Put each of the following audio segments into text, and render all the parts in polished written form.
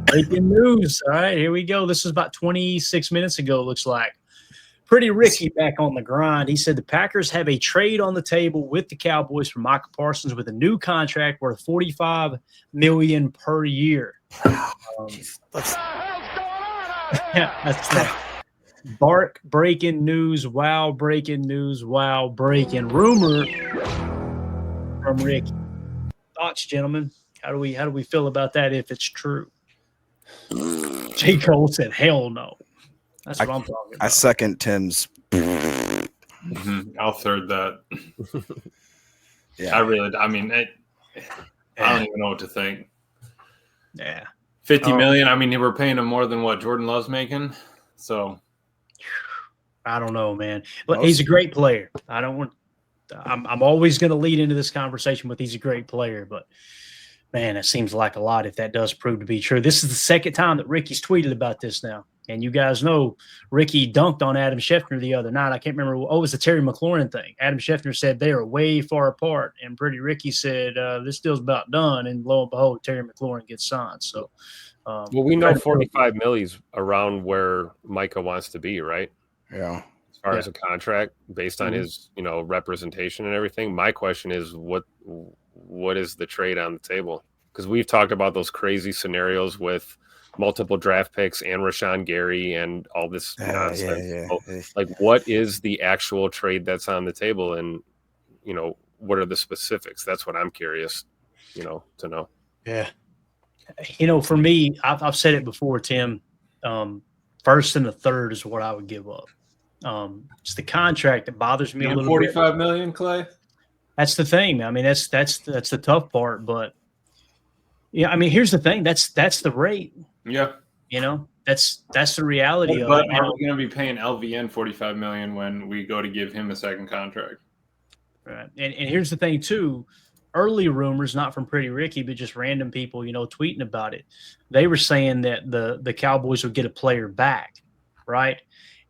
Breaking news. All right, here we go. This is about 26 minutes ago, it looks like. Pretty Ricky back on the grind. He said the Packers have a trade on the table with the Cowboys for Micah Parsons with a new contract worth $45 million per year. That's Bark breaking news. Wow, breaking news. Wow, breaking rumor from Ricky. Thoughts, gentlemen? How do we feel about that if it's true? J. Cole said, "Hell no." That's what I'm talking about. I second Tim's. I'll third that. Yeah, I mean, I don't even know what to think. Yeah, 50 million. I mean, we're paying him more than what Jordan Love's making. So I don't know, man. But he's a great player. I'm always going to lead into this conversation with he's a great player, but man, it seems like a lot if that does prove to be true. This is the second time that Ricky's tweeted about this now. And you guys know Ricky dunked on Adam Schefter the other night. I can't remember. Oh, it was the Terry McLaurin thing. Adam Schefter said they are way far apart. And Pretty Ricky said this deal's about done. And lo and behold, Terry McLaurin gets signed. So, well, we know 45 milli's around where Micah wants to be, right? Yeah. As far as a contract based on his, representation and everything. My question is what is the trade on the table? Because we've talked about those crazy scenarios with multiple draft picks and Rashawn Gary and all this nonsense. Yeah. Like, what is the actual trade that's on the table? And, what are the specifics? That's what I'm curious, to know. Yeah. For me, I've said it before, Tim, first and the third is what I would give up. It's the contract that bothers me a little 45 million, Clay. That's the thing. I mean, that's the tough part, but yeah, I mean, here's the thing. That's the rate. Yeah. That's the reality of it. But are we going to be paying LVN 45 million when we go to give him a second contract? Right. And here's the thing too. Early rumors, not from Pretty Ricky, but just random people, tweeting about it. They were saying that the Cowboys would get a player back, right?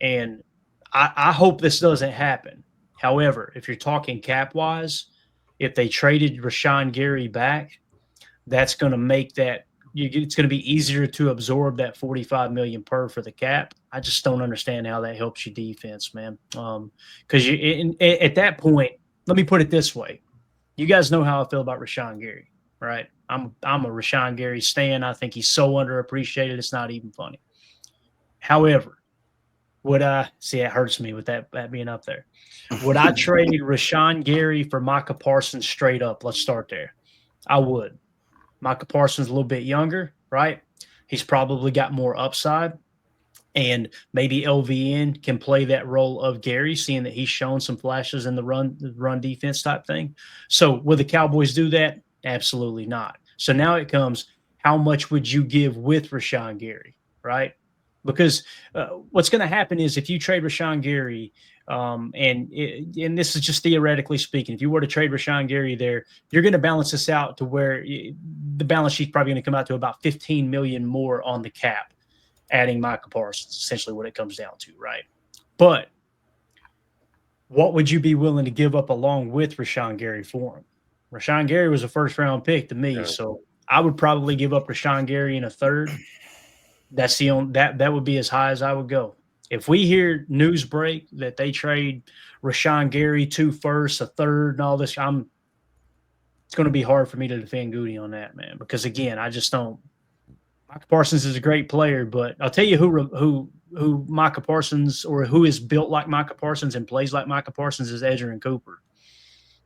And I hope this doesn't happen. However, if you're talking cap-wise, if they traded Rashawn Gary back, that's going to make that it's going to be easier to absorb that $45 million per for the cap. I just don't understand how that helps your defense, man. Because at that point, let me put it this way: you guys know how I feel about Rashawn Gary, right? I'm a Rashawn Gary stan. I think he's so underappreciated; it's not even funny. However, would I see? It hurts me with that being up there. Would I trade Rashawn Gary for Micah Parsons straight up? Let's start there. I would. Micah Parsons a little bit younger, right? He's probably got more upside. And maybe LVN can play that role of Gary, seeing that he's shown some flashes in the run defense type thing. So will the Cowboys do that? Absolutely not. So now it comes, how much would you give with Rashawn Gary, right? Because what's going to happen is if you trade Rashawn Gary, and this is just theoretically speaking, if you were to trade Rashawn Gary there, you're going to balance this out to where the balance sheet's probably going to come out to about $15 million more on the cap, adding Micah Parsons, essentially what it comes down to, right? But what would you be willing to give up along with Rashawn Gary for him? Rashawn Gary was a first-round pick to me, so I would probably give up Rashawn Gary in a third. That's the only that would be as high as I would go. If we hear news break that they trade Rashawn Gary 2 firsts, a third, and all this, it's going to be hard for me to defend Goody on that, man. Because again, I just don't. Micah Parsons is a great player, but I'll tell you who Micah Parsons, or who is built like Micah Parsons and plays like Micah Parsons, is Edgerrin Cooper.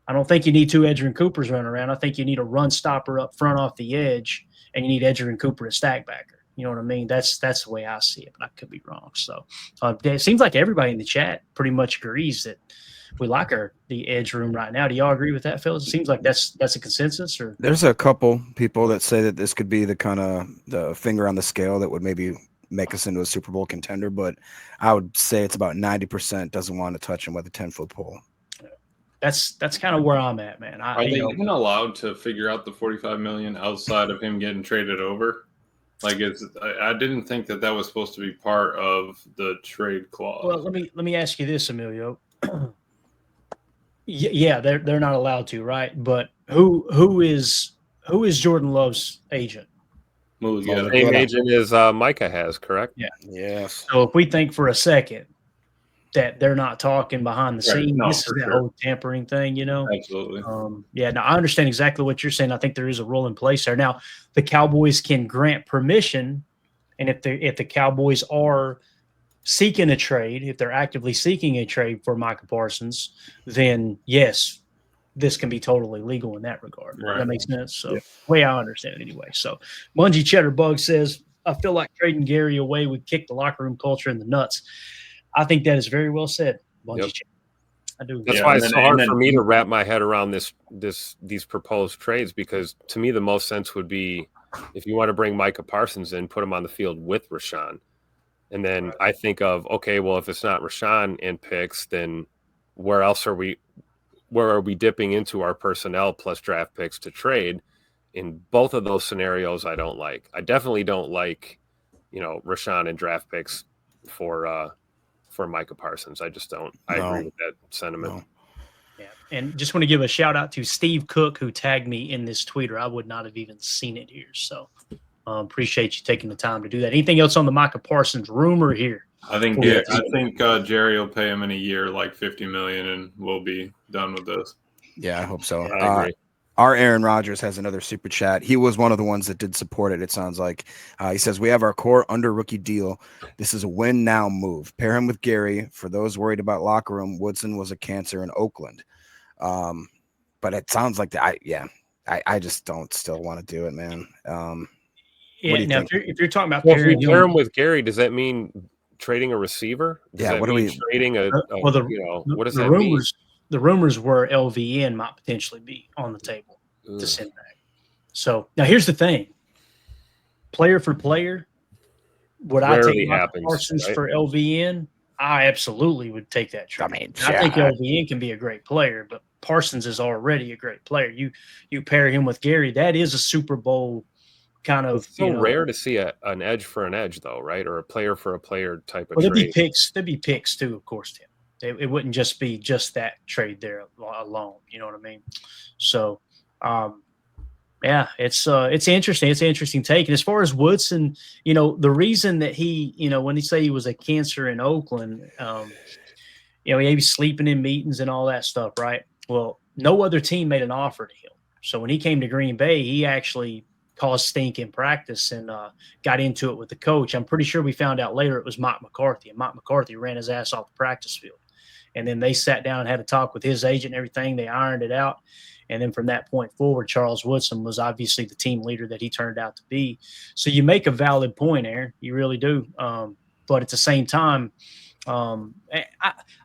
I don't think you need 2 Edgerrin Coopers running around. I think you need a run stopper up front off the edge, and you need Edgerrin Cooper a stack backer. You know what I mean? That's the way I see it, but I could be wrong. So it seems like everybody in the chat pretty much agrees that we like the edge room right now. Do y'all agree with that, fellas? It seems like that's a consensus. Or there's a couple people that say that this could be the finger on the scale that would maybe make us into a Super Bowl contender, but I would say it's about 90% doesn't want to touch him with a 10-foot pole. That's kind of where I'm at, man. Are they even allowed to figure out the $45 million outside of him getting traded over? Like, I didn't think that was supposed to be part of the trade clause. Well, let me ask you this, Emilio. Yeah, they're not allowed to, right? But who is Who is Jordan Love's agent? Mulugeta. Same agent as Micah has, correct? Yeah. Yes. So if we think for a second that they're not talking behind the Right. scenes, No, this is for that sure. whole tampering thing, Absolutely. Yeah, now I understand exactly what you're saying. I think there is a rule in place there. Now, the Cowboys can grant permission, and if the Cowboys are seeking a trade, if they're actively seeking a trade for Micah Parsons, then yes, this can be totally legal in that regard. Right. That makes sense. So, Yeah. way I understand it anyway. So, Mungie Cheddar Bug says, I feel like trading Gary away would kick the locker room culture in the nuts. I think that is very well said, Mungie Yep. Cheddar. I do. That's Yeah, why and it's then- so hard and for then- me to wrap my head around these proposed trades, because to me the most sense would be if you want to bring Micah Parsons in, put him on the field with Rashawn. And then I think of, okay, well, if it's not Rashawn and picks, then where are we dipping into our personnel plus draft picks to trade? In both of those scenarios, I don't like. I definitely don't like, Rashawn and draft picks for Micah Parsons. I just don't. I No. agree with that sentiment. No. Yeah. And just want to give a shout out to Steve Cook, who tagged me in this tweet, or I would not have even seen it here. So appreciate you taking the time to do that. Anything else on the Micah Parsons rumor here? I think Yeah. Jerry will pay him in a year like $50 million, and we'll be done with this. Yeah, I hope so. I agree. Our Aaron Rodgers has another super chat. He was one of the ones that did support it, it sounds like. He says, we have our core under rookie deal. This is a win now move. Pair him with Gary. For those worried about locker room, Woodson was a cancer in Oakland. But it sounds like I just don't still want to do it, man. Yeah. do you Now, think? if you're talking about Well, if pairing we pair him him with Gary, does that mean trading a receiver? Does Yeah, that what do mean we- trading a what does the that rumors, the rumors were LVN might potentially be on the table mean? to send back. So now here's the thing: player for player, would I Rarely take Micah happens, Parsons right? for LVN? I absolutely would take that trade. I mean, I think yeah. LVN can be a great player, but Parsons is already a great player. You pair him with Gary, that is a Super Bowl kind of. It's so rare to see an edge for an edge, though, right? Or a player for a player type of Well, trade. there'd be picks too, of course, Tim. It wouldn't just be just that trade there alone. You know what I mean? So, yeah, it's interesting. It's an interesting take. And as far as Woodson, the reason that he, when he say he was a cancer in Oakland, he was sleeping in meetings and all that stuff, right? Well, no other team made an offer to him. So when he came to Green Bay, he actually caused stink in practice and got into it with the coach. I'm pretty sure we found out later it was Mike McCarthy, and Mike McCarthy ran his ass off the practice field. And then they sat down and had a talk with his agent and everything. They ironed it out. And then from that point forward, Charles Woodson was obviously the team leader that he turned out to be. So you make a valid point, Aaron. You really do. But at the same time, I'm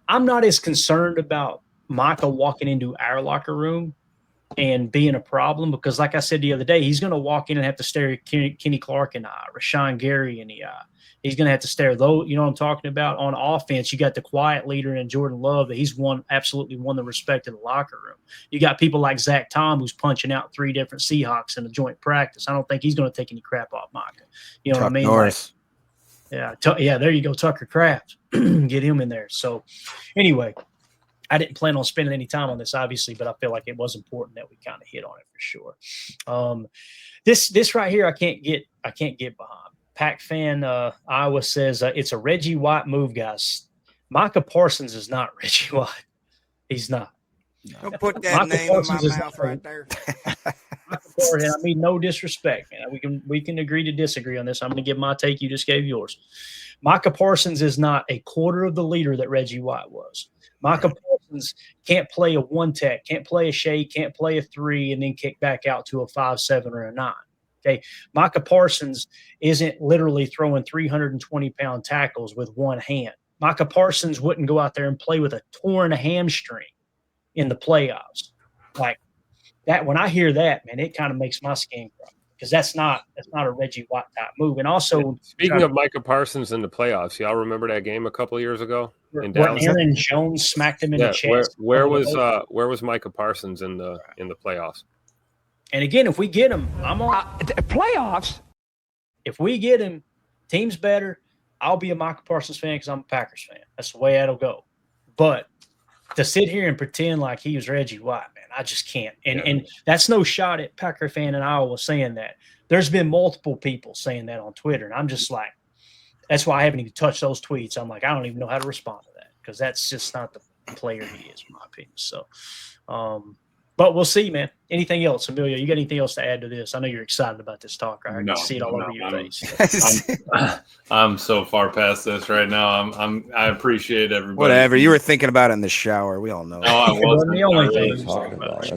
not as concerned about Micah walking into our locker room and being a problem, because like I said the other day, he's going to walk in and have to stare at Kenny Clark and Rashawn Gary in the eye. He's going to have to stare though. You know what I'm talking about? On offense, you got the quiet leader in Jordan Love that he's absolutely won the respect of the locker room. You got people like Zach Tom, who's punching out 3 different Seahawks in a joint practice. I don't think he's going to take any crap off Micah. You know what I mean? Norris. Yeah, there you go, Tucker Kraft. Get him in there. So anyway, I didn't plan on spending any time on this, obviously, but I feel like it was important that we kind of hit on it for sure. This right here, I can't get behind. Pac fan Iowa says it's a Reggie White move, guys. Micah Parsons is not Reggie White. He's not. Don't put that Micah name in my Parsons is mouth not- right there. And I mean no disrespect, man. We can agree to disagree on this. I'm going to give my take. You just gave yours. Micah Parsons is not a quarter of the leader that Reggie White was. Micah Parsons can't play a 1-tech, can't play a shade, can't play a 3, and then kick back out to a 5-7 or a 9. Okay, Micah Parsons isn't literally throwing 320-pound tackles with one hand. Micah Parsons wouldn't go out there and play with a torn hamstring in the playoffs. Like that, when I hear that, man, it kind of makes my skin crawl, because that's not a Reggie White type move. And also, Speaking of Micah Parsons in the playoffs, y'all remember that game a couple years ago in when Dallas? Aaron Jones smacked him in the chest. Where was Micah Parsons in the playoffs? And again, if we get him, I'm on. Playoffs? If we get him, team's better. I'll be a Micah Parsons fan because I'm a Packers fan. That's the way that'll go. But to sit here and pretend like he was Reggie White, man, I just can't. And that's no shot at Packer fan in Iowa saying that. There's been multiple people saying that on Twitter, and I'm just like, that's why I haven't even touched those tweets. I'm like, I don't even know how to respond to that because that's just not the player he is, in my opinion. So, but we'll see, man. Anything else, Emilio? You got anything else to add to this? I know you're excited about this talk. Right? I can see it all over your face. I'm so far past this right now. I appreciate everybody. Whatever. You were thinking about it in the shower. We all know. No, I wasn't. The only I really thing. was talking about it.